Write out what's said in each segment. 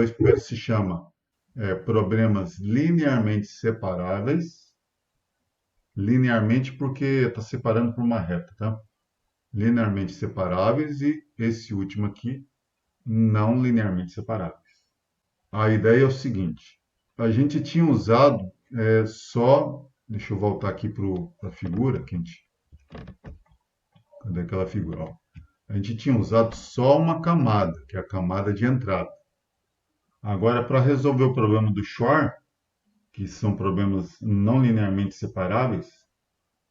dois primeiros se chama problemas linearmente separáveis. Linearmente porque está separando por uma reta, tá? Linearmente separáveis e esse último aqui, não linearmente separáveis. A ideia é o seguinte, a gente tinha usado só, deixa eu voltar aqui para a figura, cadê aquela figura? Ó. A gente tinha usado só uma camada, que é a camada de entrada. Agora, para resolver o problema do Shor, que são problemas não linearmente separáveis,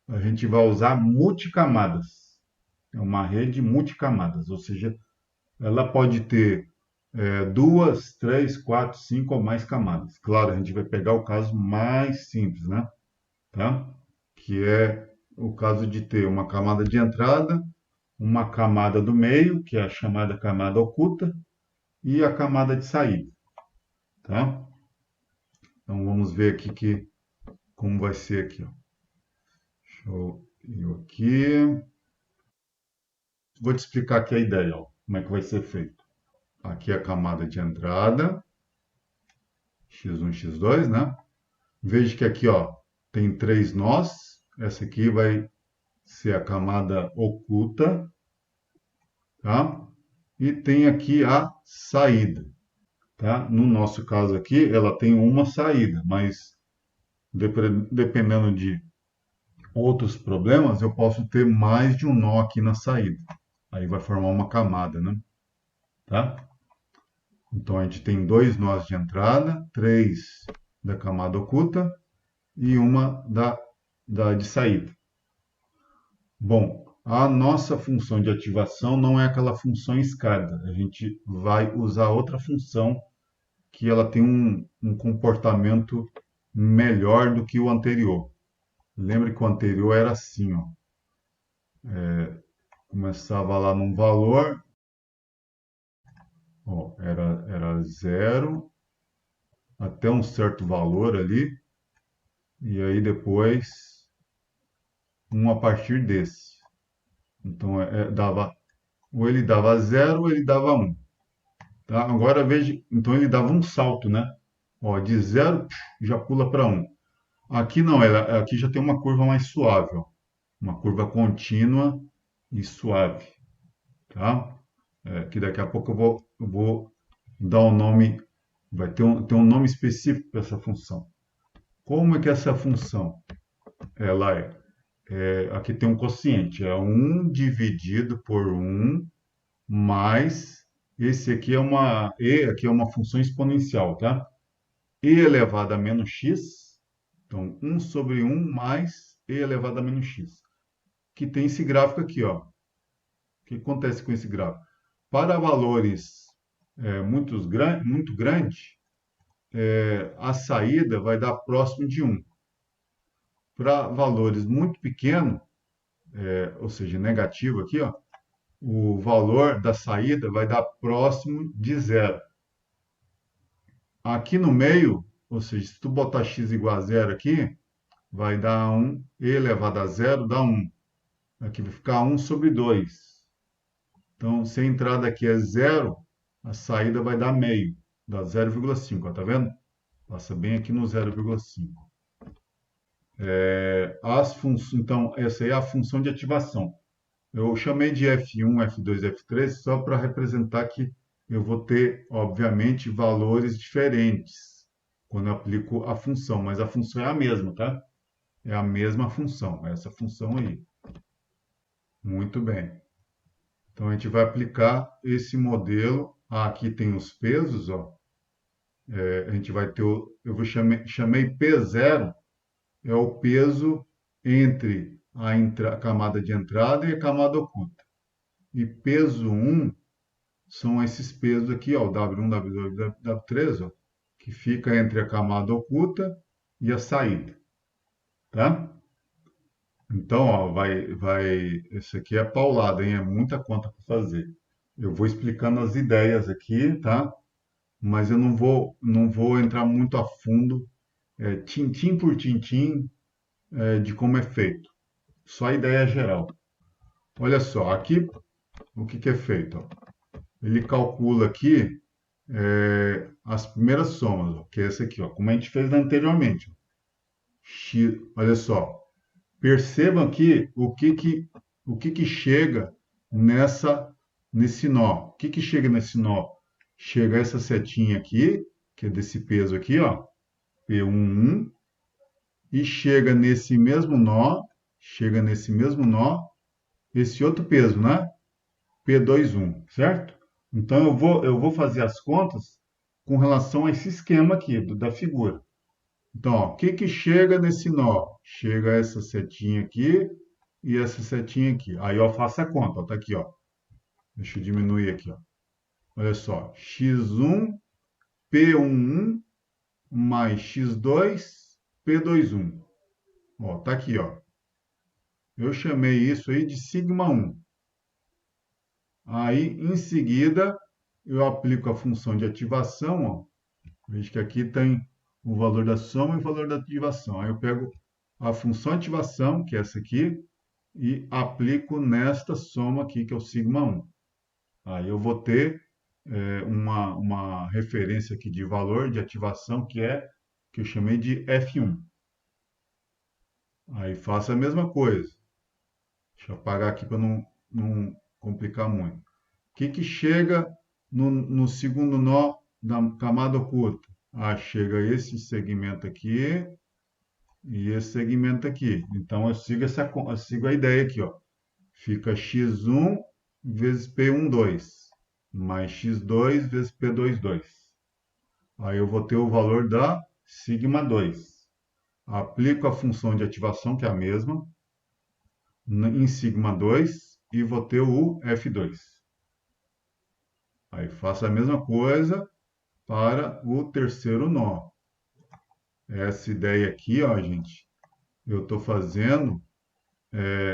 a gente vai usar multicamadas. É uma rede multicamadas, ou seja, ela pode ter duas, três, quatro, cinco ou mais camadas. Claro, a gente vai pegar o caso mais simples, né? Tá? Que é o caso de ter uma camada de entrada, uma camada do meio, que é a chamada camada oculta, e a camada de saída. Tá? Então vamos ver aqui como vai ser aqui. Ó. Deixa eu ir aqui. Vou te explicar aqui a ideia, ó, como é que vai ser feito. Aqui é a camada de entrada, x1, x2, né? Veja que aqui, ó, tem três nós. Essa aqui vai ser a camada oculta, tá? E tem aqui a saída, tá? No nosso caso aqui, ela tem uma saída, mas dependendo de outros problemas, eu posso ter mais de um nó aqui na saída. Aí vai formar uma camada, né? Tá? Então a gente tem dois nós de entrada, três da camada oculta e uma de saída. Bom, a nossa função de ativação não é aquela função escada. A gente vai usar outra função que ela tem um comportamento melhor do que o anterior. Lembre que o anterior era assim, ó. Começava lá num valor, ó, era zero até um certo valor ali, e aí depois um a partir desse. Então ou ele dava zero ou ele dava um. Tá? Agora veja, então ele dava um salto, né? Ó, de zero já pula para um. Aqui não, aqui já tem uma curva mais suave, ó. Uma curva contínua e suave, tá? Que daqui a pouco eu vou dar um nome, vai ter um nome específico para essa função. Como é que essa função? Ela aqui tem um quociente, é 1 dividido por 1 mais, aqui é uma função exponencial, tá? E elevado a menos x, então 1 sobre 1 mais e elevado a menos x, que tem esse gráfico aqui, ó. O que acontece com esse gráfico? Para valores muito grandes, a saída vai dar próximo de 1. Para valores muito pequenos, ou seja, negativo aqui, ó, o valor da saída vai dar próximo de zero. Aqui no meio, ou seja, se tu botar x igual a zero aqui, vai dar 1, e elevado a zero dá 1. Aqui vai ficar 1 sobre 2. Então, se a entrada aqui é zero, a saída vai dar meio, dá 0,5, tá vendo? Passa bem aqui no 0,5. Então, essa aí é a função de ativação. Eu chamei de F1, F2, F3 só para representar que eu vou ter, obviamente, valores diferentes quando eu aplico a função, mas a função é a mesma, tá? É a mesma função, essa função aí. Muito bem. Então, a gente vai aplicar esse modelo. Aqui tem os pesos, ó. A gente vai ter, chamei P0, é o peso entre a camada de entrada e a camada oculta. E peso 1 são esses pesos aqui, ó, o W1, W2, W3, ó, que fica entre a camada oculta e a saída. Tá? Então, ó, esse aqui é paulado, hein? É muita conta para fazer. Eu vou explicando as ideias aqui, tá? Mas eu não vou entrar muito a fundo, tintim por tintim, de como é feito. Só a ideia geral. Olha só, aqui o que é feito? Ó? Ele calcula aqui as primeiras somas, ó, que é essa aqui, ó, como a gente fez anteriormente. X, olha só, percebam aqui o que chega nesse nó. O que chega nesse nó? Chega essa setinha aqui, que é desse peso aqui, ó, P11, e chega nesse mesmo nó, esse outro peso, né? P21, certo? Então eu vou fazer as contas com relação a esse esquema aqui da figura. Então, ó, o que chega nesse nó? Chega essa setinha aqui e essa setinha aqui. Aí eu faço a conta, ó, tá aqui, ó. Deixa eu diminuir aqui, ó. Olha só, x1 P11 mais x2 P21. Ó, tá aqui, ó. Eu chamei isso aí de sigma 1. Aí, em seguida, eu aplico a função de ativação, ó. Veja que aqui tem o valor da soma e o valor da ativação. Aí eu pego a função ativação, que é essa aqui, e aplico nesta soma aqui, que é o sigma 1. Aí eu vou ter uma referência aqui de valor de ativação, que eu chamei de F1. Aí faço a mesma coisa. Deixa eu apagar aqui para não complicar muito. O que chega no segundo nó da camada oculta? Ah, chega esse segmento aqui e esse segmento aqui. Então, eu sigo a ideia aqui, ó. Fica x1 vezes P12 mais x2 vezes P22. Aí eu vou ter o valor da sigma 2. Aplico a função de ativação, que é a mesma, em sigma 2 e vou ter o F2. Aí faço a mesma coisa para o terceiro nó. Essa ideia aqui, ó, gente, eu estou fazendo,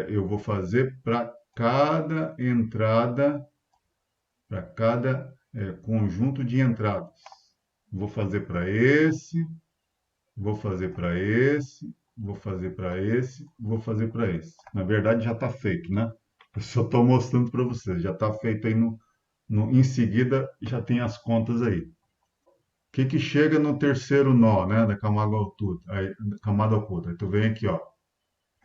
eu vou fazer para cada entrada, para cada conjunto de entradas. Vou fazer para esse, vou fazer para esse, vou fazer para esse, vou fazer para esse. Na verdade, já está feito, né? Eu só estou mostrando para vocês. Já está feito aí em seguida, já tem as contas aí. O que chega no terceiro nó, né, da camada oculta? Aí tu vem aqui, ó,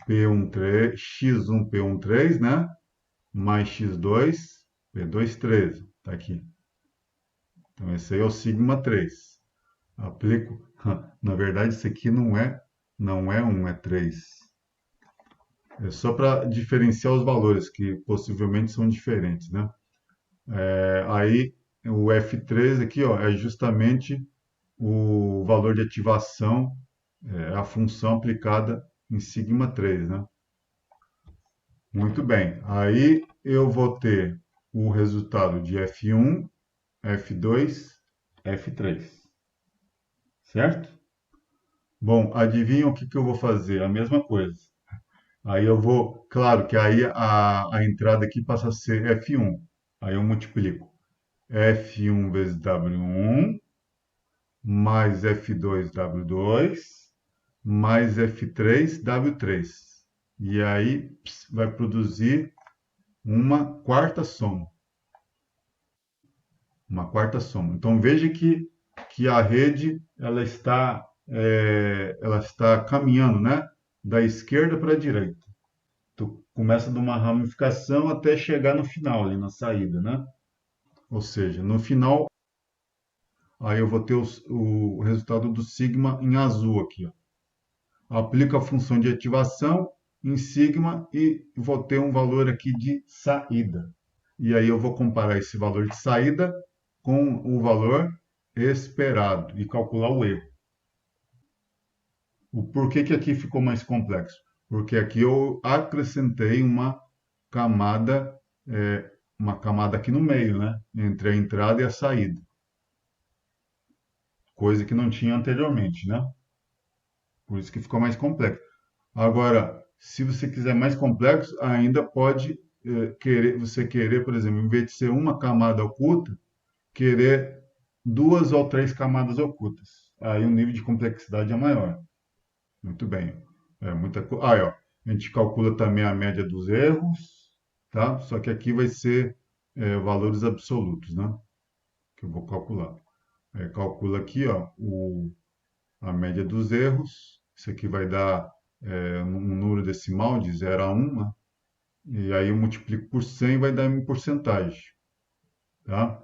P13, x1 P13, né, mais x2 P23, tá aqui. Então esse aí é o sigma 3. Aplico, na verdade isso aqui não é 1, é 3. É só para diferenciar os valores, que possivelmente são diferentes, né? Aí o F3 aqui, ó, é justamente o valor de ativação, a função aplicada em sigma 3, né? Muito bem. Aí eu vou ter o resultado de F1, F2, F3. Certo? Bom, adivinha o que eu vou fazer? A mesma coisa. Aí eu vou, claro que aí a entrada aqui passa a ser F1. Aí eu multiplico F1 vezes W1 mais F2 W2 mais F3 W3. E aí vai produzir uma quarta soma. Uma quarta soma. Então veja que a rede ela está caminhando, né? Da esquerda para a direita. Tu começa de uma ramificação até chegar no final, ali na saída, né? Ou seja, no final, aí eu vou ter o resultado do sigma em azul aqui, ó. Aplico a função de ativação em sigma e vou ter um valor aqui de saída. E aí eu vou comparar esse valor de saída com o valor esperado e calcular o erro. O porquê que aqui ficou mais complexo? Porque aqui eu acrescentei camada, uma camada aqui no meio, né? Entre a entrada e a saída. Coisa que não tinha anteriormente, né? Por isso que ficou mais complexo. Agora, se você quiser mais complexo, ainda pode você querer, por exemplo, em vez de ser uma camada oculta, querer duas ou três camadas ocultas. Aí o nível de complexidade é maior. Muito bem. Aí, ó, a gente calcula também a média dos erros, tá? Só que aqui vai ser valores absolutos, né? Que eu vou calcular. Calcula aqui, ó, a média dos erros. Isso aqui vai dar um número decimal de 0 a 1, né? E aí eu multiplico por 100 e vai dar em porcentagem, tá?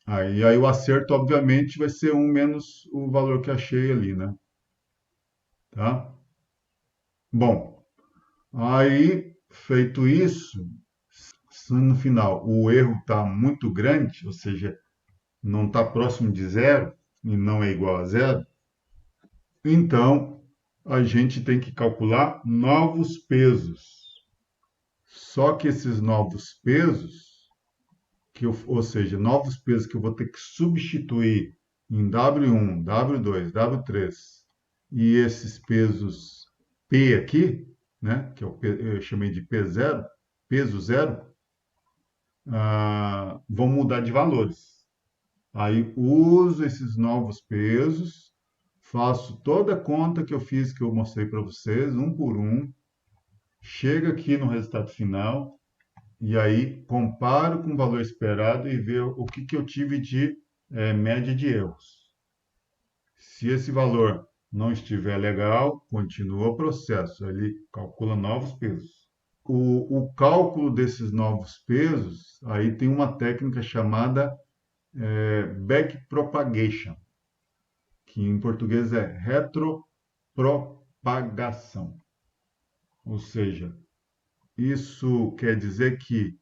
Aí o acerto, obviamente, vai ser 1 menos o valor que achei ali, né? Tá? Bom, aí, feito isso, se no final o erro está muito grande, ou seja, não está próximo de zero e não é igual a zero, então a gente tem que calcular novos pesos. Só que esses novos pesos, ou seja, novos pesos que eu vou ter que substituir em W1, W2, W3 e esses pesos P aqui, né, que eu chamei de P0, peso zero, vão mudar de valores. Aí uso esses novos pesos, faço toda a conta que eu fiz, que eu mostrei para vocês, um por um, chego aqui no resultado final e aí comparo com o valor esperado e ver o que eu tive de média de erros. Se esse valor não estiver legal, continua o processo. Ele calcula novos pesos. O cálculo desses novos pesos, aí tem uma técnica chamada backpropagation, que em português é retropropagação. Ou seja, isso quer dizer que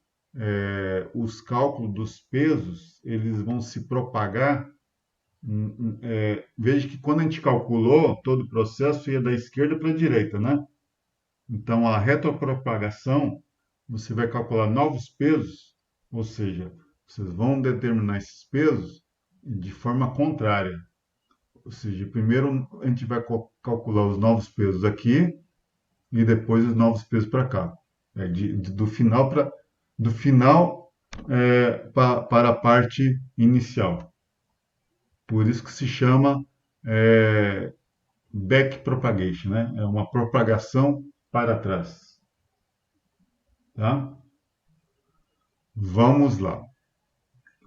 os cálculos dos pesos eles vão se propagar. Veja que quando a gente calculou todo o processo ia da esquerda para a direita, né? Então a retropropagação você vai calcular novos pesos, ou seja, vocês vão determinar esses pesos de forma contrária. Ou seja, primeiro a gente vai calcular os novos pesos aqui e depois os novos pesos para cá. Do final para a parte inicial. Por isso que se chama backpropagation, né? É uma propagação para trás. Tá? Vamos lá.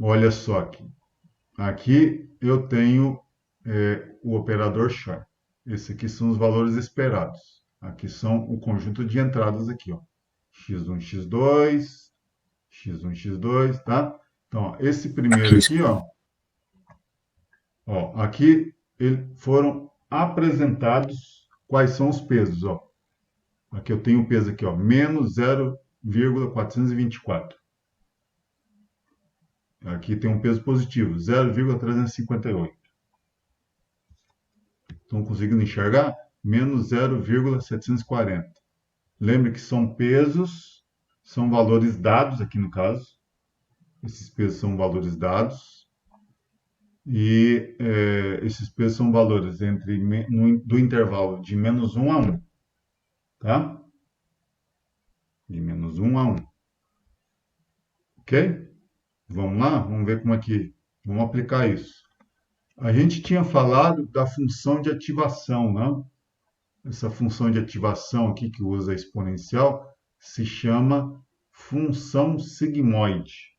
Olha só aqui. Aqui eu tenho o operador char. Esses aqui são os valores esperados. Aqui são o conjunto de entradas aqui, ó. X1, X2, X1, X2, tá? Então, ó, esse primeiro aqui, aqui foram apresentados quais são os pesos, ó. Aqui eu tenho o peso aqui, ó, menos 0,424. Aqui tem um peso positivo, 0,358. Estão conseguindo enxergar? Menos 0,740. Lembre que são pesos, são valores dados aqui no caso. Esses pesos são valores dados. E esses pesos são valores do intervalo de menos 1 a 1. Tá? De menos 1 a 1. Ok? Vamos lá? Vamos ver como é que... Vamos aplicar isso. A gente tinha falado da função de ativação, né? Essa função de ativação aqui que usa a exponencial se chama função sigmoide.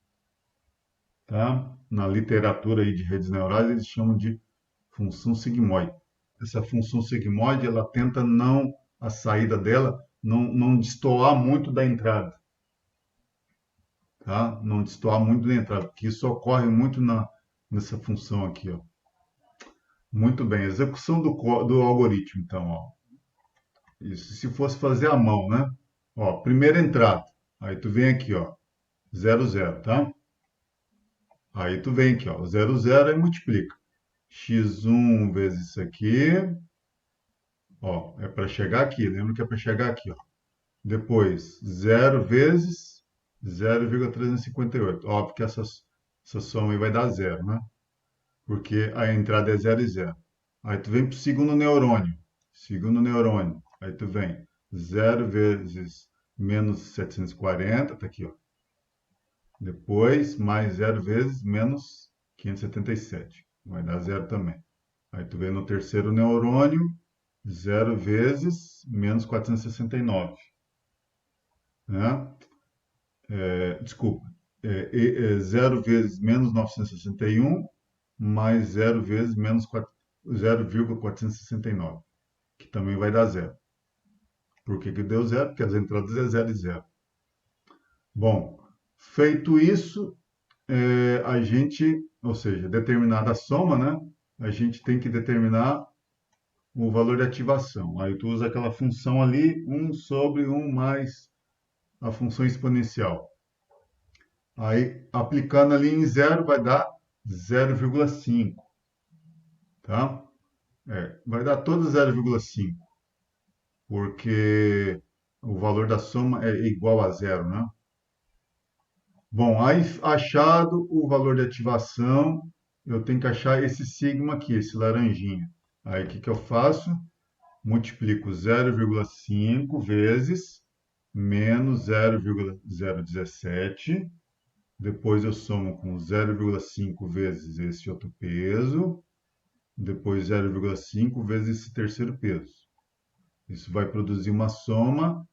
Tá? Na literatura aí de redes neurais eles chamam de função sigmoide. Essa função sigmoide ela tenta a saída dela não destoar muito da entrada. Tá? Não destoar muito da entrada, porque isso ocorre muito nessa função aqui, ó. Muito bem, execução do algoritmo, então, ó. Isso, se fosse fazer à mão, né? Ó, primeira entrada, aí tu vem aqui, ó, 0, 0, tá? Aí tu vem aqui, ó, 0, 0, aí multiplica. X1 vezes isso aqui, ó, é para chegar aqui, lembra que é para chegar aqui, ó. Depois, 0 vezes 0,358. Óbvio que essa soma aí vai dar zero, né? Porque a entrada é 0 e 0. Aí tu vem para o segundo neurônio. Segundo neurônio. Aí tu vem 0 vezes menos 740, tá aqui, ó. Depois, mais 0 vezes menos 577. Vai dar zero também. Aí tu vem no terceiro neurônio, 0 vezes menos 469. Né? Desculpa. 0 vezes menos 961 mais zero vezes menos 0,469, que também vai dar zero. Por que que deu zero? Porque as entradas é zero e zero. Bom, feito isso, a gente, ou seja, determinada a soma, né? A gente tem que determinar o valor de ativação. Aí tu usa aquela função ali, 1 sobre 1 mais a função exponencial. Aí, aplicando ali em zero, vai dar 0,5, tá? Vai dar todo 0,5, porque o valor da soma é igual a zero, né? Bom, aí achado o valor de ativação, eu tenho que achar esse sigma aqui, esse laranjinha. Aí o que que eu faço? Multiplico 0,5 vezes menos 0,017. Depois eu somo com 0,5 vezes esse outro peso. Depois 0,5 vezes esse terceiro peso. Isso vai produzir uma soma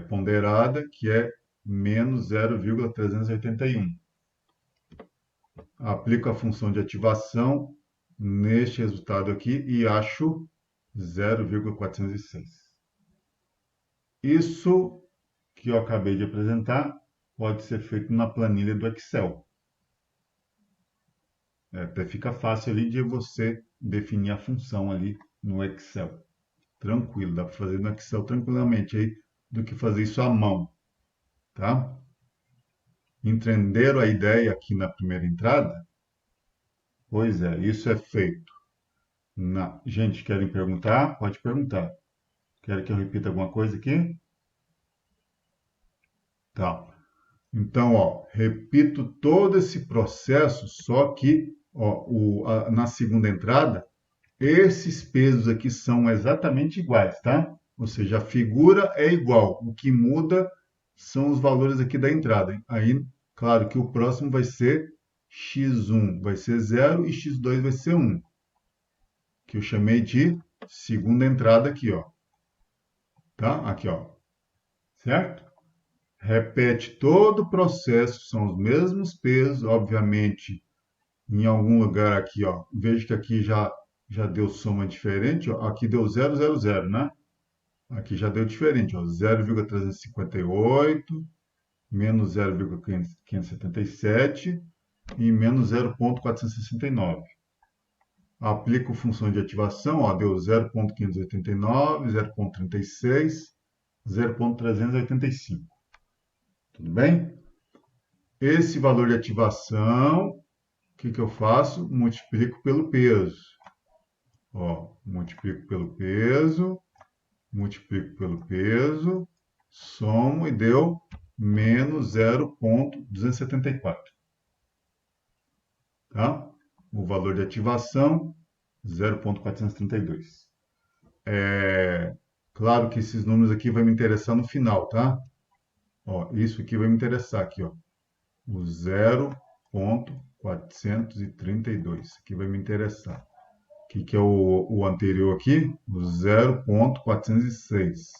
ponderada que é menos 0,381. Aplico a função de ativação neste resultado aqui e acho 0,406. Isso que eu acabei de apresentar pode ser feito na planilha do Excel. Até fica fácil ali de você definir a função ali no Excel. Tranquilo, dá para fazer no Excel tranquilamente aí do que fazer isso à mão, tá? Entenderam a ideia aqui na primeira entrada? Pois é, isso é feito. Gente, querem perguntar? Pode perguntar. Querem que eu repita alguma coisa aqui? Tá. Então, ó, repito todo esse processo, só que ó, na segunda entrada, esses pesos aqui são exatamente iguais, tá? Ou seja, a figura é igual. O que muda são os valores aqui da entrada. Aí, claro que o próximo vai ser x1 vai ser 0 e x2 vai ser 1, que eu chamei de segunda entrada aqui, ó. Tá? Aqui, ó. Certo? Repete todo o processo, são os mesmos pesos, obviamente, em algum lugar aqui, ó. Veja que aqui já deu soma diferente, ó. Aqui deu 000, né? Aqui já deu diferente, ó. 0,358, menos 0,577 e menos 0,469. Aplico função de ativação, ó, deu 0,589, 0,36, 0,385. Tudo bem? Esse valor de ativação, o que que eu faço? Multiplico pelo peso. Ó, multiplico pelo peso, somo e deu menos 0,274. Tá? O valor de ativação, 0,432. Claro que esses números aqui vão me interessar no final, tá? Ó, isso aqui vai me interessar aqui, ó. O 0,432. Aqui vai me interessar. O que é o anterior aqui? O 0,406.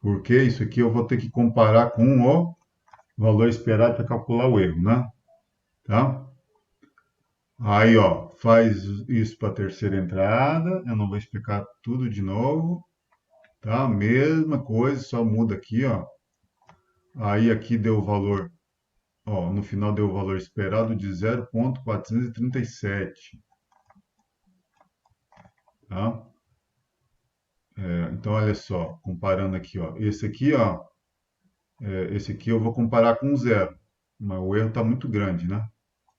Porque isso aqui eu vou ter que comparar com o valor esperado para calcular o erro, né? Tá? Aí, ó, faz isso para a terceira entrada. Eu não vou explicar tudo de novo, tá? Mesma coisa, só muda aqui, ó. Aí aqui deu o valor, ó, no final deu o valor esperado de 0,437, tá? Então, olha só, comparando aqui, ó. Esse aqui eu vou comparar com zero, mas o erro está muito grande, né?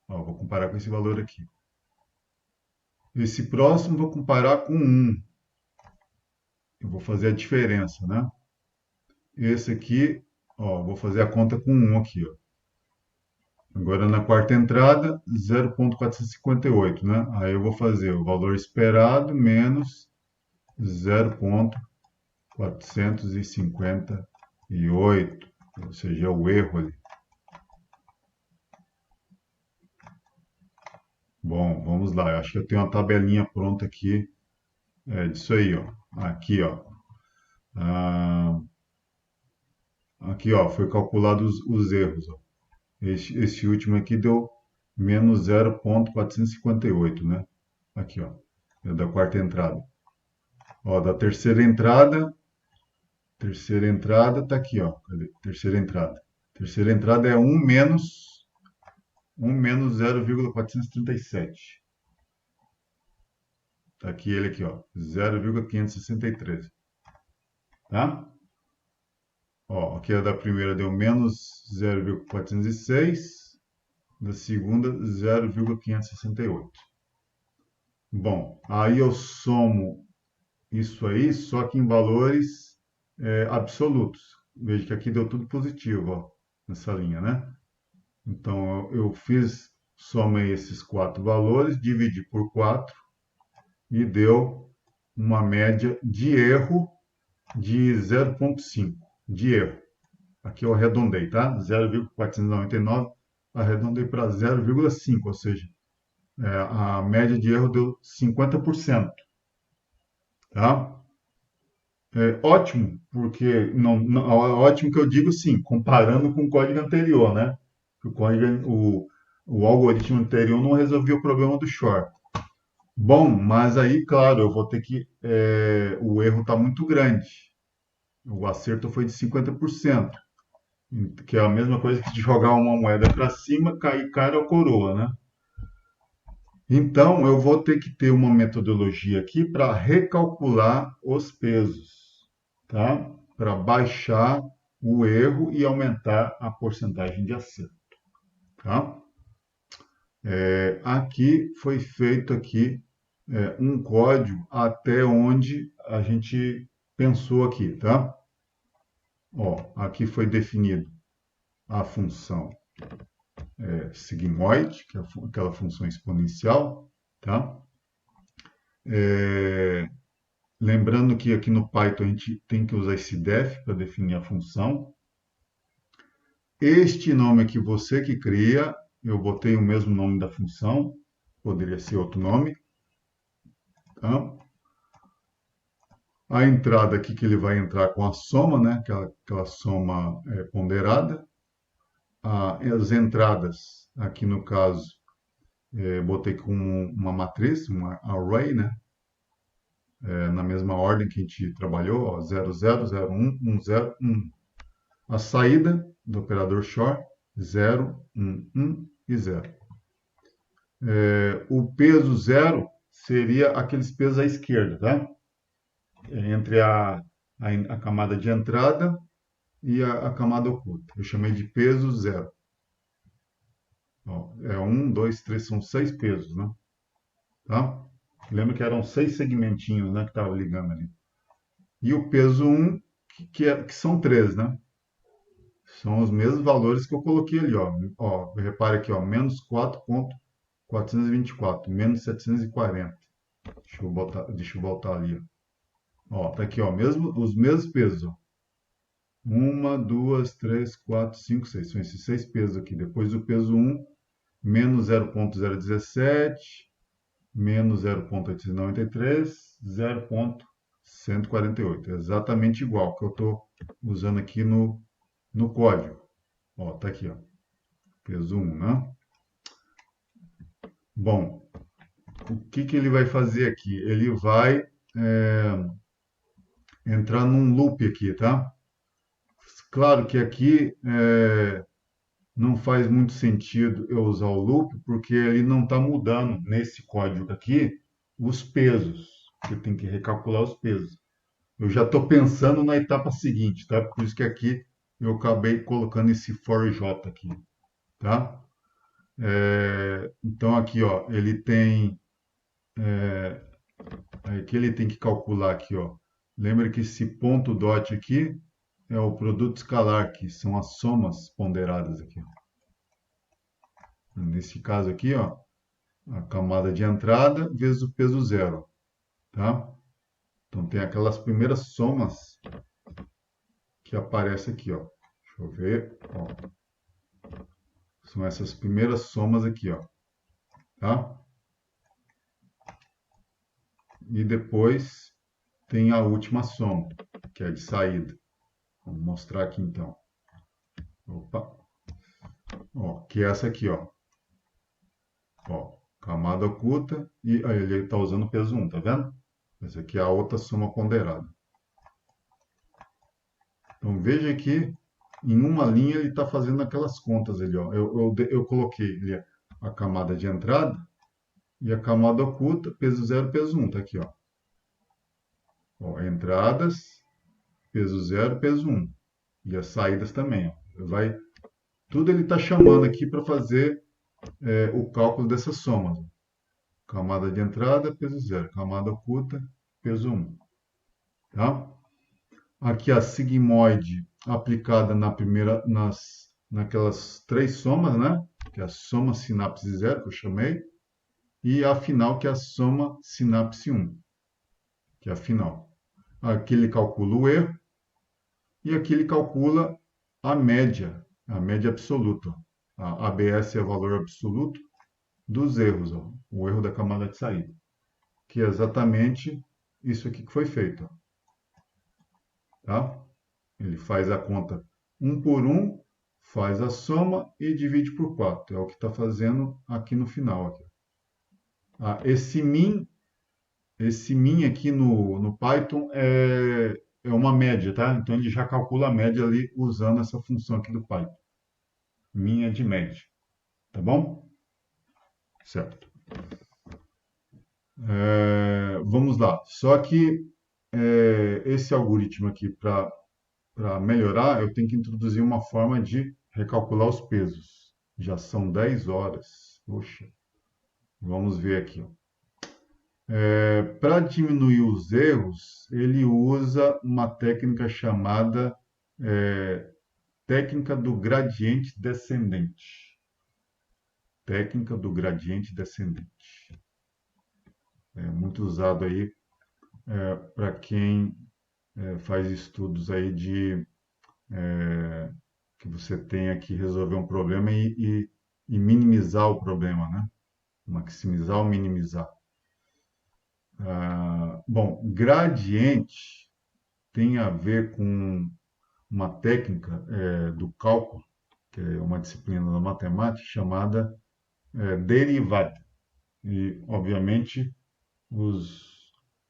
Ó, vou comparar com esse valor aqui. Esse próximo vou comparar com 1. Eu vou fazer a diferença, né? Esse aqui, ó, vou fazer a conta com 1 aqui, ó. Agora na quarta entrada, 0,458, né? Aí eu vou fazer o valor esperado menos 0,458, ou seja, é o erro ali. Bom, vamos lá. Eu acho que eu tenho uma tabelinha pronta aqui disso aí, ó. Aqui, ó. Ah, aqui, ó, foi calculado os erros, ó. Esse último aqui deu menos 0,458, né? Aqui, ó, é da quarta entrada. Ó, da terceira entrada tá aqui, ó. Cadê? Terceira entrada. Terceira entrada é 1 menos 0,437. Tá aqui ele aqui, ó, 0,563, tá? Ó, aqui a da primeira deu menos 0,406, da segunda 0,568. Bom, aí eu somo isso aí, só que em valores absolutos. Veja que aqui deu tudo positivo, ó, nessa linha, né? Então eu somei esses quatro valores, dividi por 4 e deu uma média de erro de 0,5 de erro. Aqui eu arredondei, tá? 0,499, arredondei para 0,5, ou seja, a média de erro deu 50%, tá? É ótimo, porque ótimo que eu digo sim, comparando com o código anterior, né? O algoritmo anterior não resolvia o problema do short. Bom, mas aí, claro, eu vou ter que. O erro está muito grande. O acerto foi de 50%, que é a mesma coisa que de jogar uma moeda para cima, cair cara ou coroa, né? Então, eu vou ter que ter uma metodologia aqui para recalcular os pesos, tá? Para baixar o erro e aumentar a porcentagem de acerto, tá? Aqui foi feito aqui um código até onde a gente pensou aqui, tá? Ó, aqui foi definido a função sigmoide, que é aquela função exponencial, tá? Lembrando que aqui no Python a gente tem que usar esse def para definir a função. Este nome aqui você que cria, eu botei o mesmo nome da função, poderia ser outro nome, tá? A entrada aqui que ele vai entrar com a soma, né? Aquela soma ponderada. As entradas, aqui no caso, botei com uma matriz, uma array, né? Na mesma ordem que a gente trabalhou, ó, 0, 0, 0, 1, 1, 0, 1. A saída do operador short, 0, 1, 1 e 0. O peso 0 seria aqueles pesos à esquerda, tá? Entre a camada de entrada e a camada oculta. Eu chamei de peso 0. Ó, 1, 2, 3, são 6 pesos, né? Tá? Lembra que eram 6 segmentinhos, né, que estavam ligando ali. E o peso 1, que são 3, né? São os mesmos valores que eu coloquei ali, ó. Repare aqui, ó, menos 4,424, menos 740. Deixa eu voltar ali, ó. Tá aqui, ó, os mesmos pesos, ó. 1, 2, 3, 4, 5, 6. São esses 6 pesos aqui. Depois o peso 1, menos 0,017, menos 0,893, 0,148. É exatamente igual que eu estou usando aqui no código. Ó, tá aqui, ó. Peso 1, né? Bom, o que ele vai fazer aqui? Ele vai entrar num loop aqui, tá? Claro que aqui não faz muito sentido eu usar o loop, porque ele não está mudando nesse código aqui os pesos. Eu tenho que recalcular os pesos. Eu já estou pensando na etapa seguinte, tá? Por isso que aqui eu acabei colocando esse for j aqui, tá? Então aqui, ó, ele tem aqui ele tem que calcular aqui, ó. Lembra que esse ponto dot aqui é o produto escalar, que são as somas ponderadas aqui. Nesse caso aqui, ó, a camada de entrada vezes o peso 0, tá? Então tem aquelas primeiras somas que aparecem aqui, ó. Deixa eu ver, ó. São essas primeiras somas aqui, ó, tá? E depois tem a última soma, que é de saída. Vamos mostrar aqui então. Opa. Ó, que é essa aqui, ó. Ó, camada oculta e aí ele está usando o peso 1, tá vendo? Essa aqui é a outra soma ponderada. Então veja que em uma linha ele está fazendo aquelas contas ali, ó. Eu coloquei ali a camada de entrada e a camada oculta, peso 0, peso 1, tá aqui, ó. Ó, entradas, peso 0, peso 1. E as saídas também, ó. Tudo ele está chamando aqui para fazer o cálculo dessas somas. Camada de entrada, peso 0. Camada oculta, peso 1. Tá? Aqui a sigmoide aplicada naquelas três somas, né? Que é a soma sinapse 0, que eu chamei, e a final, que é a soma sinapse 1, que é a final. Aqui ele calcula o erro, e aqui ele calcula a média absoluta. A ABS é o valor absoluto dos erros, ó, o erro da camada de saída, que é exatamente isso aqui que foi feito. Ó, tá? Ele faz a conta um por um, faz a soma e divide por 4. É o que está fazendo aqui no final. Aqui. Ah, esse min aqui no Python é uma média, tá? Então ele já calcula a média ali usando essa função aqui do Python. Min é de média, tá bom? Certo. Vamos lá. Só que esse algoritmo aqui, para melhorar, eu tenho que introduzir uma forma de recalcular os pesos. Já são 10 horas. Poxa, vamos ver aqui. Para diminuir os erros, ele usa uma técnica chamada técnica do gradiente descendente. Técnica do gradiente descendente. É muito usado aí para quem faz estudos aí de que você tenha que resolver um problema e minimizar o problema, né? Maximizar ou minimizar. Bom, gradiente tem a ver com uma técnica do cálculo, que é uma disciplina da matemática chamada derivada. E, obviamente, os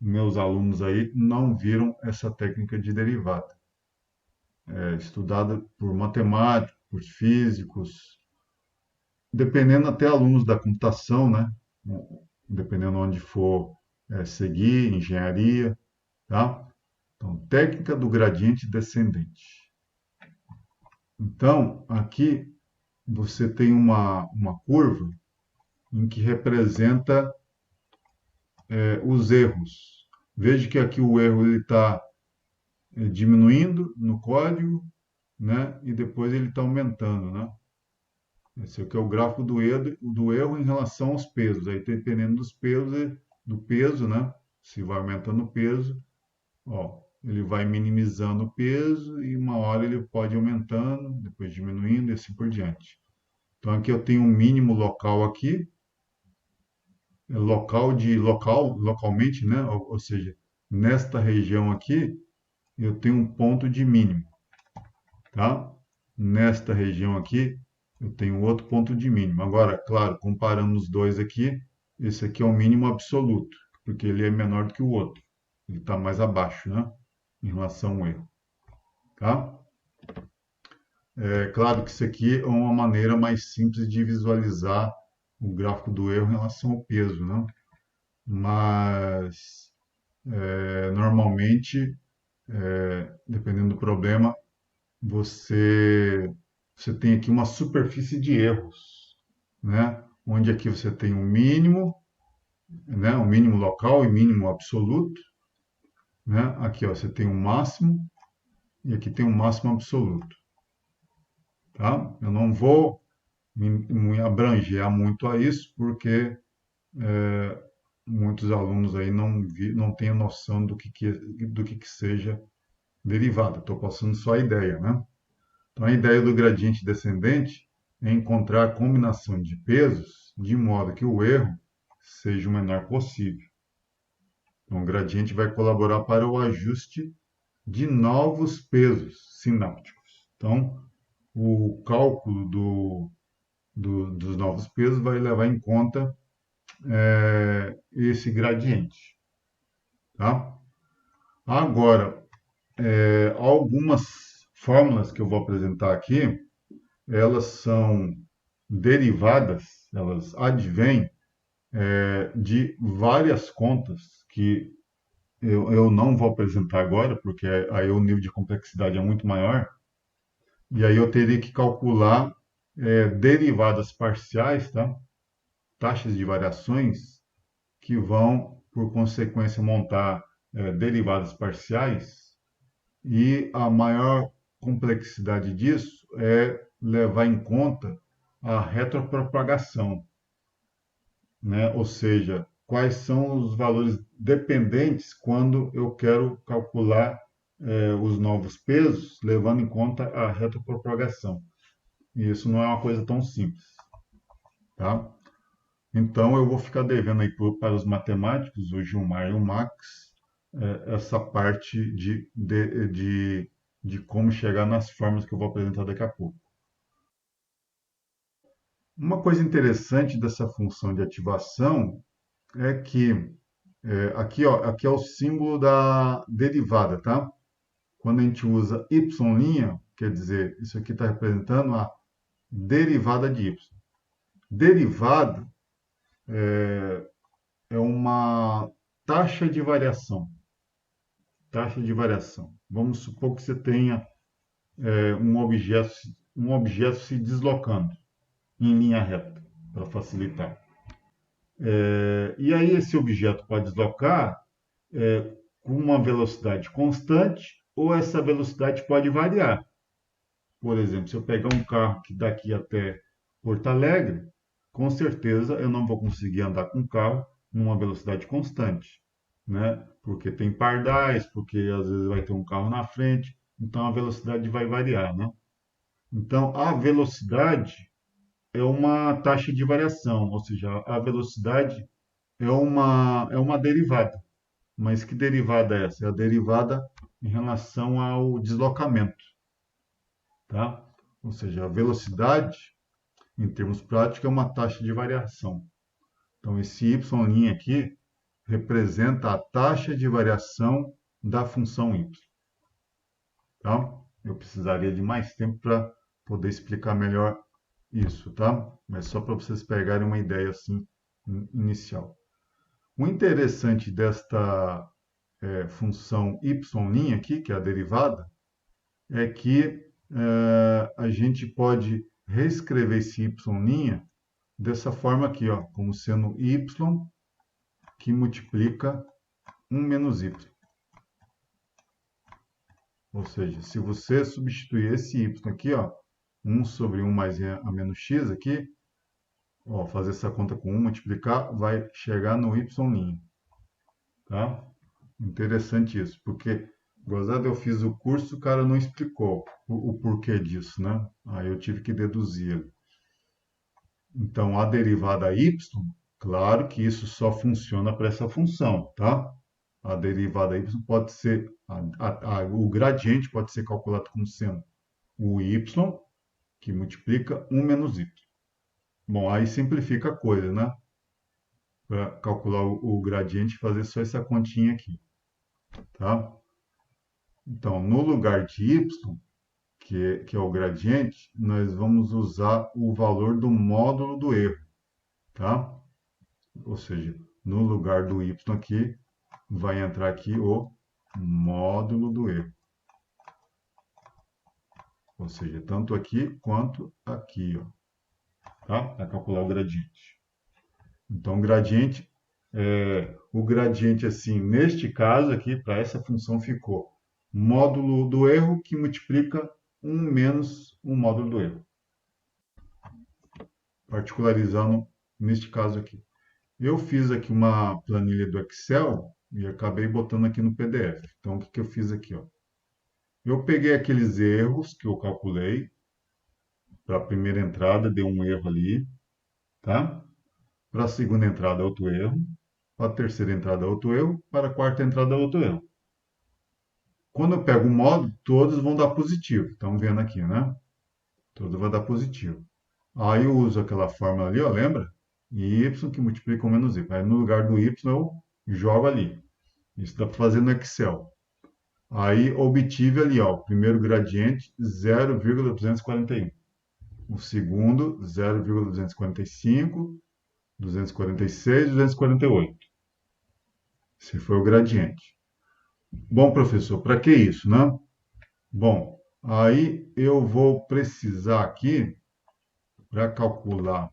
meus alunos aí não viram essa técnica de derivada. É estudada por matemáticos, por físicos, dependendo até alunos da computação, né? Dependendo onde for seguir, engenharia, tá? Então, técnica do gradiente descendente. Então, aqui você tem uma curva em que representa os erros. Veja que aqui o erro está diminuindo no código, né? E depois ele está aumentando, né? Esse aqui é o gráfico do erro em relação aos pesos. Aí, dependendo dos pesos, do peso, né? Se vai aumentando o peso, ó, ele vai minimizando o peso e uma hora ele pode ir aumentando, depois diminuindo e assim por diante. Então aqui eu tenho um mínimo local aqui, localmente, né? Ou seja, nesta região aqui eu tenho um ponto de mínimo, tá? Nesta região aqui eu tenho outro ponto de mínimo. Agora, claro, comparando os dois aqui, esse aqui é o mínimo absoluto, porque ele é menor do que o outro. Ele está mais abaixo, né? Em relação ao erro, tá? É claro que isso aqui é uma maneira mais simples de visualizar o gráfico do erro em relação ao peso, né? Mas normalmente, dependendo do problema, você tem aqui uma superfície de erros, né? Onde aqui você tem um mínimo, né? Um mínimo local e mínimo absoluto, né? Aqui ó, você tem um máximo e aqui tem um máximo absoluto, tá? Eu não vou me abranger muito a isso porque muitos alunos aí não têm noção do que seja derivada. Estou passando só a ideia, né? Então, a ideia do gradiente descendente é encontrar a combinação de pesos de modo que o erro seja o menor possível. Então, o gradiente vai colaborar para o ajuste de novos pesos sinápticos. Então, o cálculo dos novos pesos vai levar em conta esse gradiente. Tá? Agora, algumas fórmulas que eu vou apresentar aqui, elas são derivadas, elas advêm de várias contas que eu não vou apresentar agora, porque aí o nível de complexidade é muito maior, e aí eu teria que calcular derivadas parciais, tá? Taxas de variações que vão, por consequência, montar derivadas parciais, e a maior complexidade disso é levar em conta a retropropagação, né? Ou seja, quais são os valores dependentes quando eu quero calcular os novos pesos, levando em conta a retropropagação. E isso não é uma coisa tão simples, tá? Então eu vou ficar devendo aí para os matemáticos, o Gilmar e o Max, essa parte de como chegar nas formas que eu vou apresentar daqui a pouco. Uma coisa interessante dessa função de ativação é que aqui, ó, aqui é o símbolo da derivada, tá? Quando a gente usa y', quer dizer, isso aqui está representando a derivada de y. Derivada é uma taxa de variação. Taxa de variação. Vamos supor que você tenha um objeto se deslocando em linha reta, para facilitar. E aí esse objeto pode deslocar com uma velocidade constante ou essa velocidade pode variar. Por exemplo, se eu pegar um carro que daqui até Porto Alegre, com certeza eu não vou conseguir andar com o carro numa velocidade constante, né? Porque tem pardais, porque às vezes vai ter um carro na frente, então a velocidade vai variar, né? Então a velocidade é uma taxa de variação, ou seja, a velocidade é uma derivada. Mas que derivada é essa? É a derivada em relação ao deslocamento, tá? Ou seja, a velocidade, em termos práticos, é uma taxa de variação. Então, esse y' aqui representa a taxa de variação da função y. Tá? Eu precisaria de mais tempo para poder explicar melhor isso, tá? Mas só para vocês pegarem uma ideia assim inicial. O interessante desta função y' aqui, que é a derivada, é que a gente pode reescrever esse y' dessa forma aqui, ó, como sendo y que multiplica 1 menos y. Ou seja, se você substituir esse y aqui, ó, 1 sobre 1 mais a menos x aqui, ó, fazer essa conta com 1, multiplicar, vai chegar no y'. Tá? Interessante isso, porque gozado eu fiz o curso, o cara não explicou o porquê disso, né? Aí eu tive que deduzir ele. Então, a derivada y, claro que isso só funciona para essa função, tá? A derivada y pode ser, o gradiente pode ser calculado como sendo o y, que multiplica 1 menos y. Bom, aí simplifica a coisa, né? Para calcular o gradiente, fazer só essa continha aqui, tá? Então, no lugar de y, que é o gradiente, nós vamos usar o valor do módulo do erro, tá? Ou seja, no lugar do y aqui, vai entrar aqui o módulo do erro. Ou seja, tanto aqui quanto aqui, ó, tá? Para calcular o gradiente. Então, o gradiente, assim, neste caso aqui, para essa função, ficou módulo do erro que multiplica 1 menos o módulo do erro. Particularizando neste caso aqui. Eu fiz aqui uma planilha do Excel e acabei botando aqui no PDF. Então, o que eu fiz aqui? Ó? Eu peguei aqueles erros que eu calculei. Para a primeira entrada, deu um erro ali. Tá? Para a segunda entrada, outro erro. Para a terceira entrada, outro erro. Para a quarta entrada, outro erro. Quando eu pego o módulo, todos vão dar positivo. Estão vendo aqui, né? Todos vão dar positivo. Aí eu uso aquela fórmula ali, ó, lembra? Y que multiplica com menos y. Aí no lugar do y eu jogo ali. Isso dá para fazer no Excel. Aí obtive ali, ó, o primeiro gradiente 0,241. O segundo 0,245, 246, 248. Esse foi o gradiente. Bom, professor, para que isso, né? Bom, aí eu vou precisar aqui, para calcular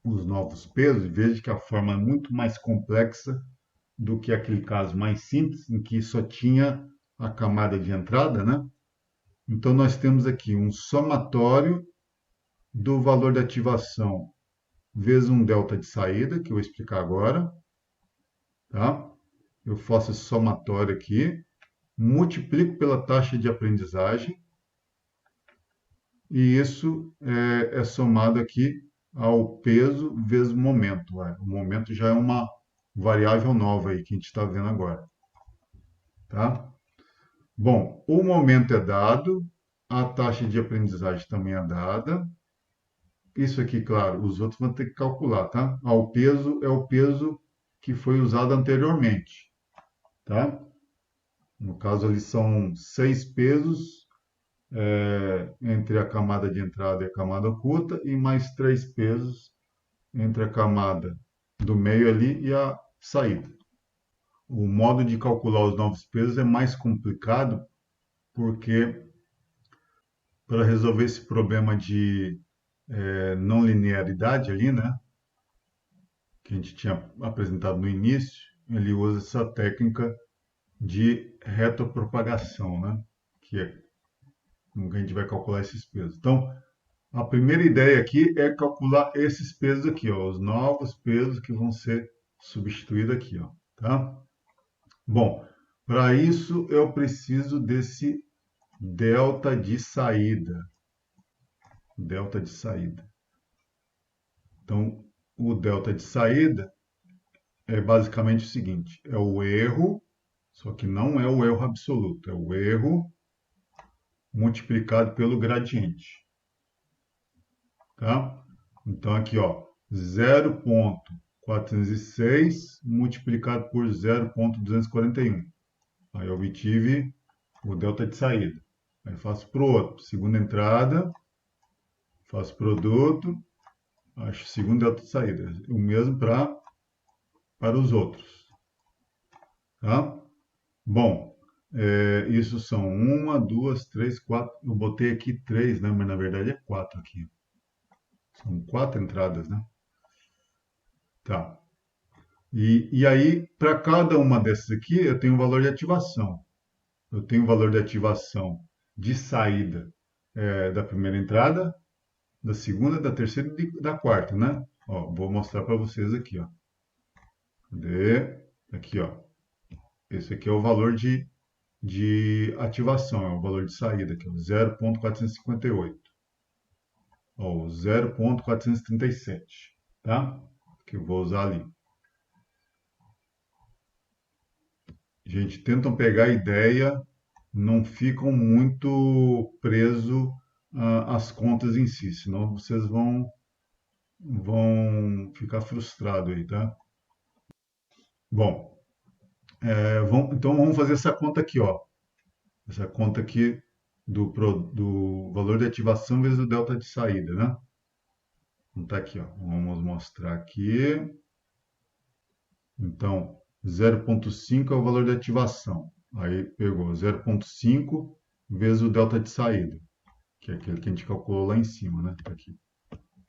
os novos pesos, veja que a forma é muito mais complexa do que aquele caso mais simples, em que só tinha a camada de entrada, né? Então, nós temos aqui um somatório do valor de ativação vezes um delta de saída, que eu vou explicar agora, tá? Eu faço esse somatório aqui, multiplico pela taxa de aprendizagem, e isso é somado aqui ao peso vezes o momento. O momento já é uma variável nova aí que a gente está vendo agora, tá? Bom, o momento é dado, a taxa de aprendizagem também é dada. Isso aqui, claro, os outros vão ter que calcular, tá? O peso é o peso que foi usado anteriormente, tá? No caso ali são 6 pesos entre a camada de entrada e a camada oculta e mais 3 pesos entre a camada do meio ali e a saída. O modo de calcular os novos pesos é mais complicado porque para resolver esse problema de não linearidade ali, né, que a gente tinha apresentado no início, ele usa essa técnica de retropropagação, né, que é como que a gente vai calcular esses pesos. Então, a primeira ideia aqui é calcular esses pesos aqui, ó, os novos pesos que vão ser substituídos aqui, ó, tá? Bom, para isso eu preciso desse delta de saída. Delta de saída. Então, o delta de saída é basicamente o seguinte: é o erro, só que não é o erro absoluto, é o erro multiplicado pelo gradiente. Tá? Então, aqui, ó, 0,406 multiplicado por 0,241. Aí eu obtive o delta de saída. Aí faço para o outro. Segunda entrada, faço produto, acho segundo delta de saída. O mesmo para os outros. Tá? Bom, isso são uma, duas, três, quatro. Eu botei aqui três, né? Mas na verdade é quatro aqui. São quatro entradas, né? Tá. E aí, para cada uma dessas aqui, eu tenho um valor de ativação. Eu tenho um valor de ativação de saída da primeira entrada, da segunda, da terceira e da quarta, né? Ó, vou mostrar para vocês aqui, ó. Cadê? Aqui, ó. Esse aqui é o valor de ativação, é o valor de saída, que é o 0,458. Ó, o 0,437, tá? Que eu vou usar ali. Gente, tentam pegar a ideia, não ficam muito presos às contas em si, senão vocês vão ficar frustrados aí, tá? Bom, então vamos fazer essa conta aqui, ó. Essa conta aqui do valor de ativação vezes o delta de saída, né? Então tá aqui, ó. Vamos mostrar aqui. Então, 0,5 é o valor de ativação. Aí pegou 0,5 vezes o delta de saída, que é aquele que a gente calculou lá em cima, né? Tá aqui.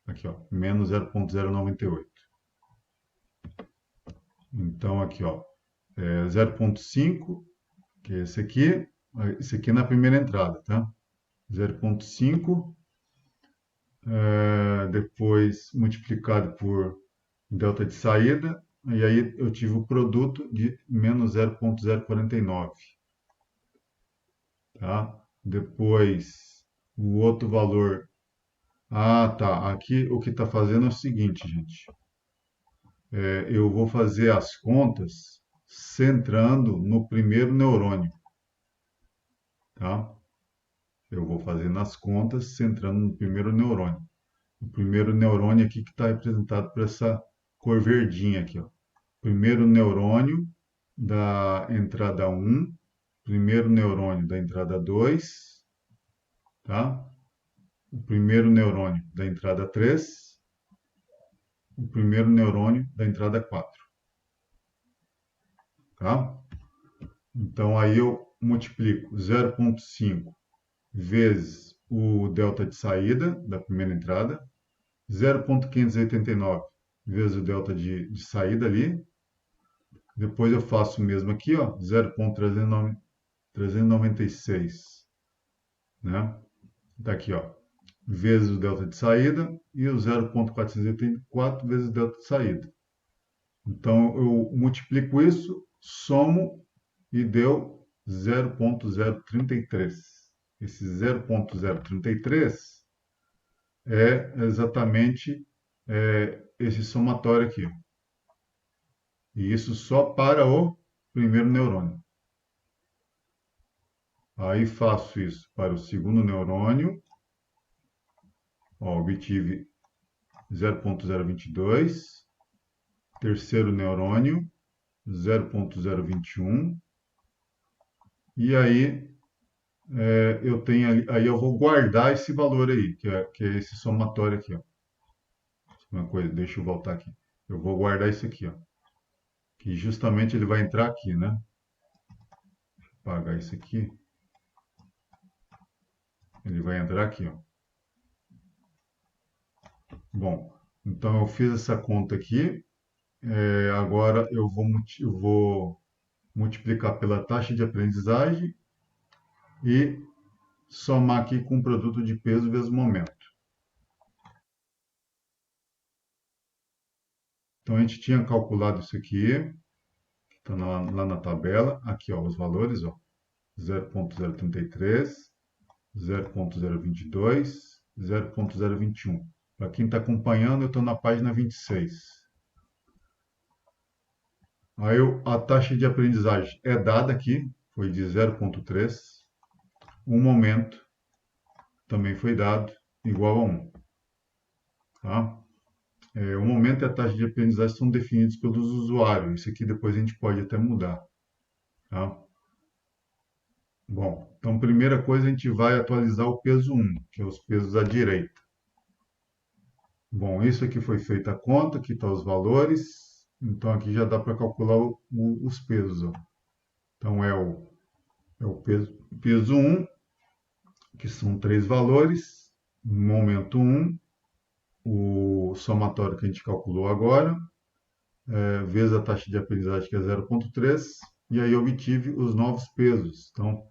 Aqui, ó, menos 0,098. Então, aqui, ó, 0,5, que é esse aqui é na primeira entrada, tá? 0,5, depois multiplicado por delta de saída, e aí eu tive o produto de menos 0,049, tá? Depois, o outro valor. Ah, tá. Aqui o que está fazendo é o seguinte, gente. Eu vou fazer as contas centrando no primeiro neurônio, tá? Eu vou fazer nas contas centrando no primeiro neurônio. O primeiro neurônio aqui que está representado por essa cor verdinha aqui, ó. Primeiro neurônio da entrada um, primeiro neurônio da entrada 2, tá? O primeiro neurônio da entrada 3, o primeiro neurônio da entrada 4, tá? Então aí eu multiplico 0,5 vezes o delta de saída da primeira entrada, 0,589 vezes o delta de saída ali. Depois eu faço o mesmo aqui, ó, 0,396, né? Tá aqui, ó, vezes o delta de saída e o 0,484 vezes o delta de saída. Então eu multiplico isso, somo e deu 0,033. Esse 0,033 é exatamente esse somatório aqui, ó. E isso só para o primeiro neurônio. Aí faço isso para o segundo neurônio. Ó, obtive 0,022. Terceiro neurônio, 0,021. E aí eu tenho aí eu vou guardar esse valor aí, que é esse somatório aqui, ó. Uma coisa, deixa eu voltar aqui. Eu vou guardar isso aqui, ó. Que justamente ele vai entrar aqui, né? Deixa eu apagar isso aqui. Ele vai entrar aqui, ó. Bom, então eu fiz essa conta aqui. Agora eu vou multiplicar pela taxa de aprendizagem e somar aqui com o produto de peso vezes momento. Então a gente tinha calculado isso aqui, que está lá na tabela. Aqui, ó, os valores, ó, 0,033, 0,022, 0,021. Para quem está acompanhando, eu estou na página 26. Aí a taxa de aprendizagem é dada aqui, foi de 0,3. O momento também foi dado, igual a 1. Tá? O momento e a taxa de aprendizagem são definidos pelos usuários. Isso aqui depois a gente pode até mudar. Tá? Bom, então primeira coisa a gente vai atualizar o peso 1, que é os pesos à direita. Bom, isso aqui foi feita a conta, aqui estão os valores. Então aqui já dá para calcular os pesos. Ó. Então é o peso 1, que são 3 valores, momento 1, o somatório que a gente calculou agora, vezes a taxa de aprendizagem, que é 0,3, e aí eu obtive os novos pesos. Então,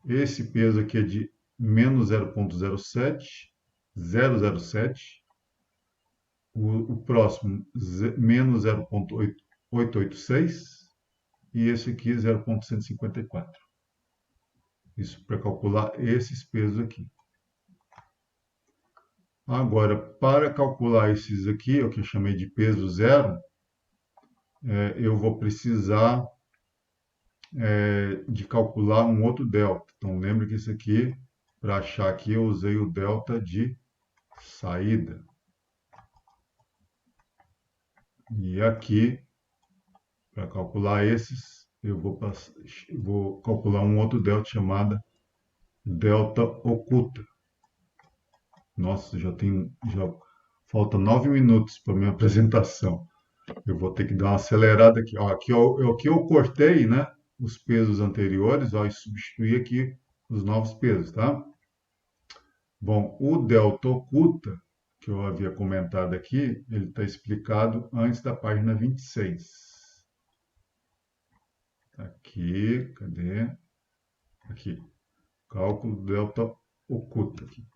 esse peso aqui é de menos 0,007, 007, o próximo menos 0,886 e esse aqui 0,154. Isso para calcular esses pesos aqui. Agora, para calcular esses aqui, o que eu chamei de peso zero, eu vou precisar de calcular um outro delta. Então, lembre que isso aqui, para achar aqui, eu usei o delta de saída. E aqui, para calcular esses, eu vou calcular um outro delta chamado delta oculta. Nossa, já falta 9 minutos para minha apresentação. Eu vou ter que dar uma acelerada aqui. Ó, aqui eu cortei, né, os pesos anteriores, ó, e substituí aqui os novos pesos, tá? Bom, o delta oculta, que eu havia comentado aqui, ele está explicado antes da página 26. Aqui, cadê? Aqui, cálculo do delta oculta. Aqui.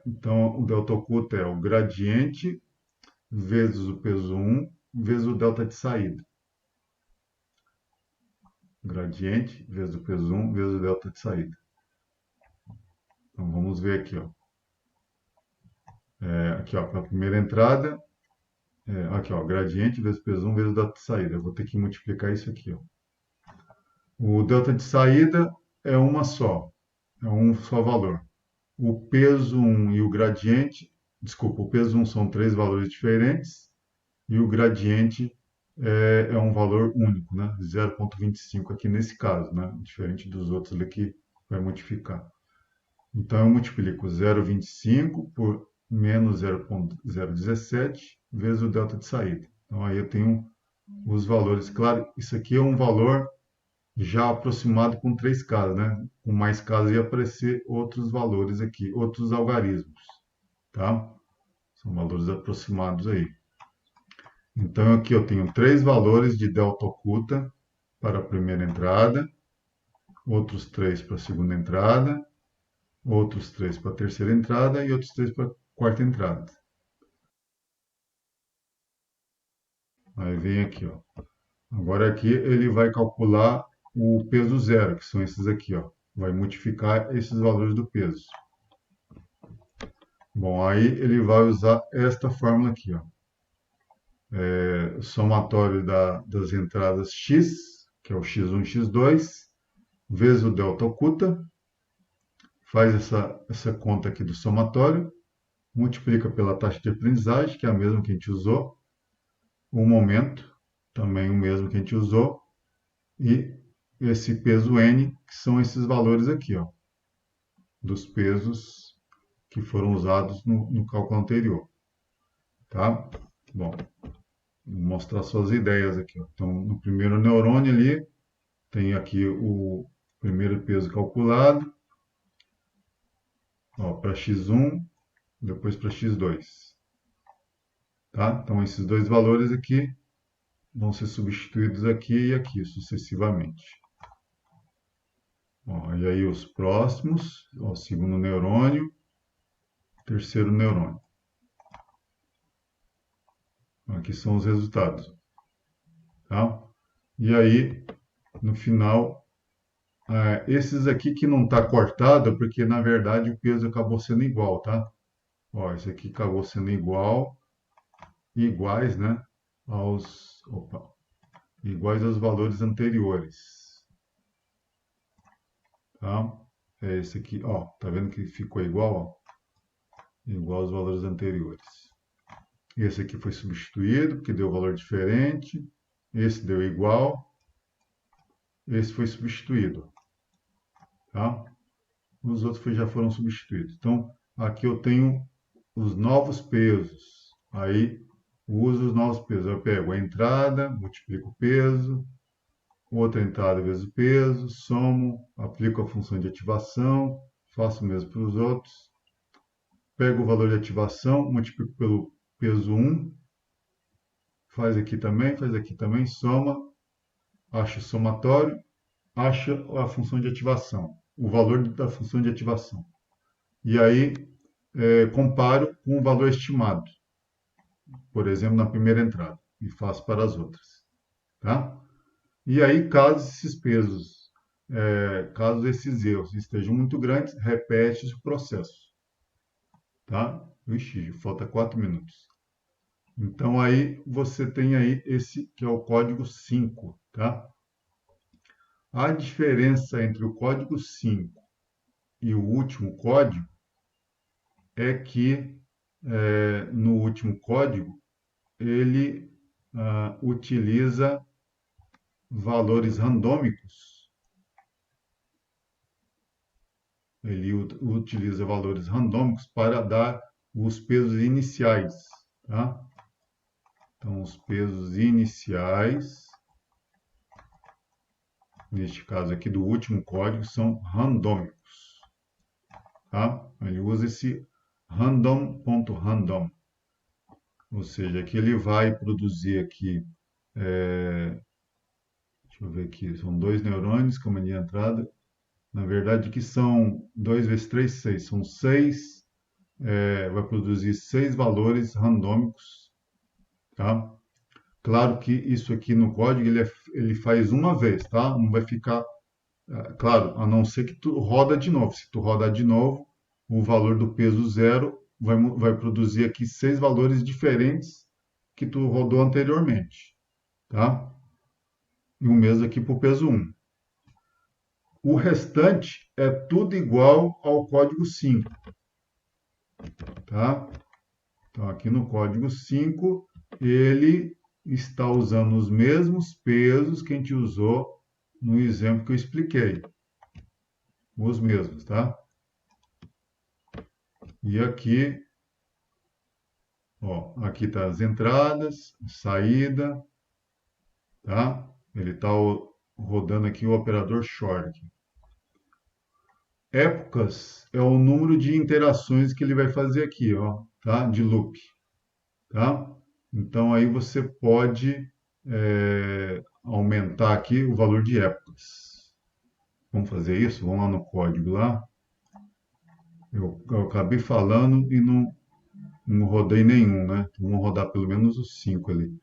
Então, o delta oculta é o gradiente vezes o peso 1 vezes o delta de saída. Gradiente vezes o peso 1 vezes o delta de saída. Então, vamos ver aqui, ó. Aqui, ó, para a primeira entrada, aqui, ó, gradiente vezes peso 1 vezes o delta de saída. Eu vou ter que multiplicar isso aqui, ó. O delta de saída é uma só, é um só valor. o peso 1 e o gradiente, desculpa, o peso 1 são três valores diferentes e o gradiente é um valor único, né? 0,25 aqui nesse caso, né? Diferente dos outros ali que vai modificar. Então, eu multiplico 0,25 por menos 0,017 vezes o delta de saída. Então, aí eu tenho os valores. Claro, isso aqui é um valor já aproximado com três casas, né? Com mais casas ia aparecer outros valores aqui, outros algarismos, tá? São valores aproximados aí. Então, aqui eu tenho três valores de delta oculta para a primeira entrada, outros três para a segunda entrada, outros três para a terceira entrada e outros três para a quarta entrada. Aí vem aqui, ó. Agora aqui ele vai calcular o peso zero, que são esses aqui, ó. Vai multiplicar esses valores do peso. Bom, aí ele vai usar esta fórmula aqui, ó. O somatório das entradas x, que é o x1, x2, vezes o delta oculta, faz essa conta aqui do somatório, multiplica pela taxa de aprendizagem, que é a mesma que a gente usou, o momento, também o mesmo que a gente usou, e esse peso n, que são esses valores aqui, ó, dos pesos que foram usados no cálculo anterior. Tá? Bom, vou mostrar suas ideias aqui. Ó. Então, no primeiro neurônio ali, tem aqui o primeiro peso calculado, para x1, depois para x2. Tá? Então, esses dois valores aqui vão ser substituídos aqui e aqui, sucessivamente. Ó, e aí os próximos, ó, segundo neurônio, terceiro neurônio. Aqui são os resultados. Tá? E aí, no final, esses aqui que não está cortado, porque na verdade o peso acabou sendo igual, tá? Ó, esse aqui acabou sendo iguais, né? Iguais aos valores anteriores. Tá? É esse aqui, ó, tá vendo que ficou igual, ó? Igual aos valores anteriores. Esse aqui foi substituído, porque deu valor diferente. Esse deu igual. Esse foi substituído. Tá? Os outros já foram substituídos. Então, aqui eu tenho os novos pesos. Aí, uso os novos pesos. Eu pego a entrada, multiplico o peso, outra entrada vezes o peso, somo, aplico a função de ativação, faço o mesmo para os outros. Pego o valor de ativação, multiplico pelo peso 1, faz aqui também, soma, acha o somatório, acha a função de ativação, o valor da função de ativação. E aí, comparo com o valor estimado, por exemplo, na primeira entrada, e faço para as outras. Tá? E aí, caso esses erros estejam muito grandes, repete o processo. Tá? Ixi, falta 4 minutos. Então, aí você tem aí esse que é o código 5. Tá? A diferença entre o código 5 e o último código é que no último código ele utiliza valores randômicos. Ele utiliza valores randômicos para dar os pesos iniciais. Tá? Então, os pesos iniciais, neste caso aqui do último código, são randômicos. Tá? Ele usa esse random.random. Ou seja, aqui ele vai produzir aqui, deixa eu ver aqui, são 2 neurônios, como de entrada. Na verdade, que são 2 vezes 3, 6. São 6, vai produzir 6 valores randômicos. Tá? Claro que isso aqui no código ele faz uma vez, tá? Não vai ficar, claro, a não ser que tu roda de novo. Se tu rodar de novo, o valor do peso zero vai produzir aqui 6 valores diferentes que tu rodou anteriormente, tá? E o mesmo aqui para o peso 1. O restante é tudo igual ao código 5. tá? Então, aqui no código 5, ele está usando os mesmos pesos que a gente usou no exemplo que eu expliquei. Os mesmos, tá? E aqui, ó, aqui tá as entradas, saída, tá? Ele está rodando aqui o operador short. Épocas é o número de interações que ele vai fazer aqui, ó, tá? De loop, tá? Então aí você pode aumentar aqui o valor de épocas. Vamos fazer isso? Vamos lá no código lá. Eu acabei falando e não rodei nenhum, né? Então, vamos rodar pelo menos os 5 ali.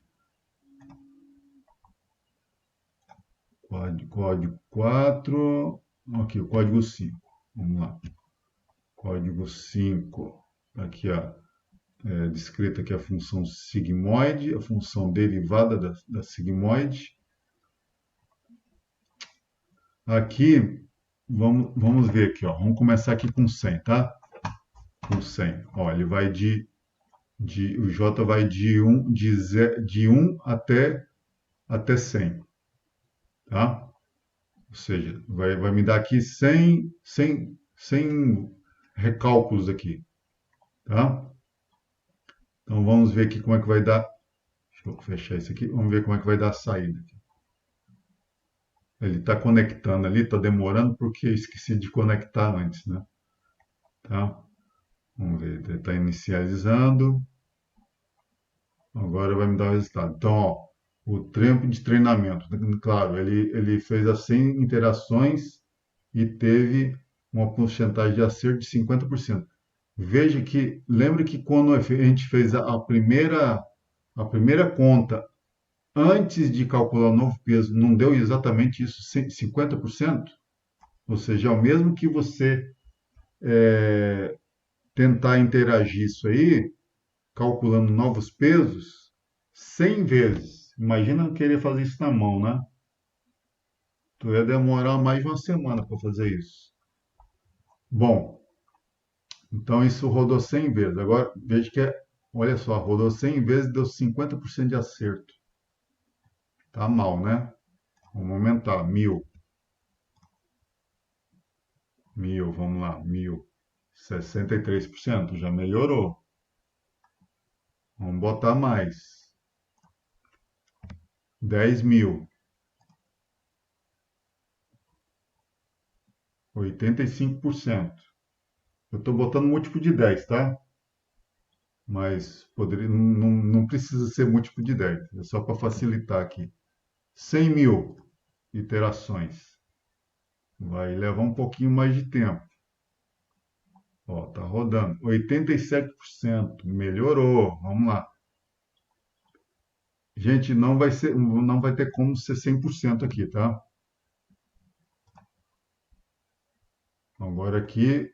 Código 4. Aqui, o código 5. Vamos lá. Código 5. Aqui, ó. Descrita aqui a função sigmoide, a função derivada da sigmoide. Aqui, vamos ver aqui, ó. Vamos começar aqui com 100, tá? Com 100. Ó, ele vai o J vai de 1 até 100, tá? Ou seja, vai me dar aqui 100 recálculos aqui, tá? Então vamos ver aqui como é que vai dar. Deixa eu fechar isso aqui. Vamos ver como é que vai dar a saída aqui. Ele está conectando ali, está demorando porque eu esqueci de conectar antes, né? Tá? Vamos ver, ele está inicializando. Agora vai me dar o resultado. Então, ó, o tempo de treinamento. Claro, ele fez as 100 interações e teve uma porcentagem de acerto de 50%. Veja que, lembre que quando a gente fez a primeira conta antes de calcular o novo peso, não deu exatamente isso, 50%? Ou seja, ao mesmo que você tentar interagir isso aí, calculando novos pesos, 100 vezes. Imagina querer fazer isso na mão, né? Tu ia demorar mais de uma semana para fazer isso. Bom, então isso rodou 100 vezes. Agora, veja que olha só, rodou 100 vezes e deu 50% de acerto. Tá mal, né? Vamos aumentar, 1000. 1000, vamos lá, 1000. 63%, já melhorou. Vamos botar mais. 10.000. 85%. Eu estou botando múltiplo de 10, tá? Mas não precisa ser múltiplo de 10. É só para facilitar aqui. 100.000 iterações. Vai levar um pouquinho mais de tempo. Ó, tá rodando. 87%. Melhorou. Vamos lá. Gente, não vai ter como ser 100% aqui, tá? Agora aqui,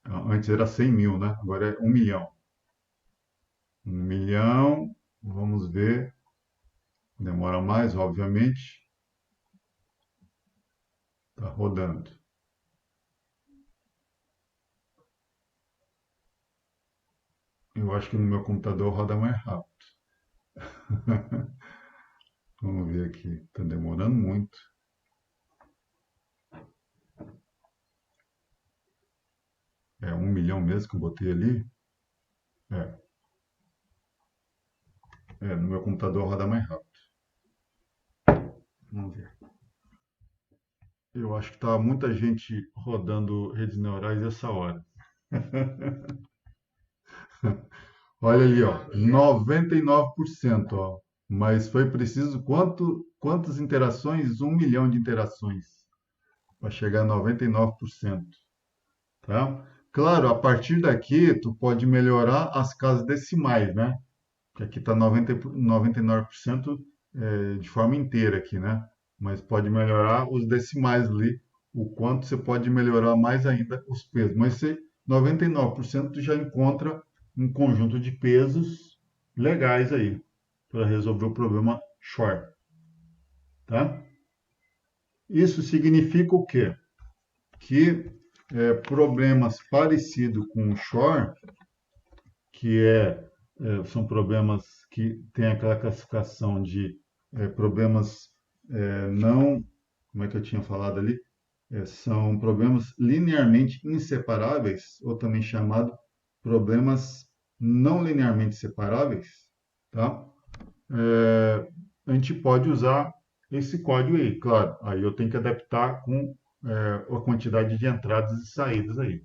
antes era 100.000, né? Agora é 1 milhão. 1 milhão, vamos ver. Demora mais, obviamente. Tá rodando. Eu acho que no meu computador roda mais rápido. Vamos ver aqui. Tá demorando muito. É 1 milhão mesmo que eu botei ali? É. No meu computador roda mais rápido. Vamos ver. Eu acho que tá muita gente rodando redes neurais essa hora. Olha ali, ó, 99%, ó. Mas foi preciso quantas interações? 1 milhão de interações para chegar a 99%, tá? Claro, a partir daqui tu pode melhorar as casas decimais, né? Que aqui está 99% de forma inteira aqui, né? Mas pode melhorar os decimais ali, o quanto você pode melhorar mais ainda os pesos. Mas você, 99% tu já encontra um conjunto de pesos legais aí para resolver o problema short, tá? Isso significa o quê? Que problemas parecidos com o Shor, que são problemas que têm aquela classificação de problemas não, como é que eu tinha falado ali? São problemas linearmente inseparáveis, ou também chamado problemas não linearmente separáveis, tá? É, a gente pode usar esse código aí, claro. Aí eu tenho que adaptar com a quantidade de entradas e saídas aí.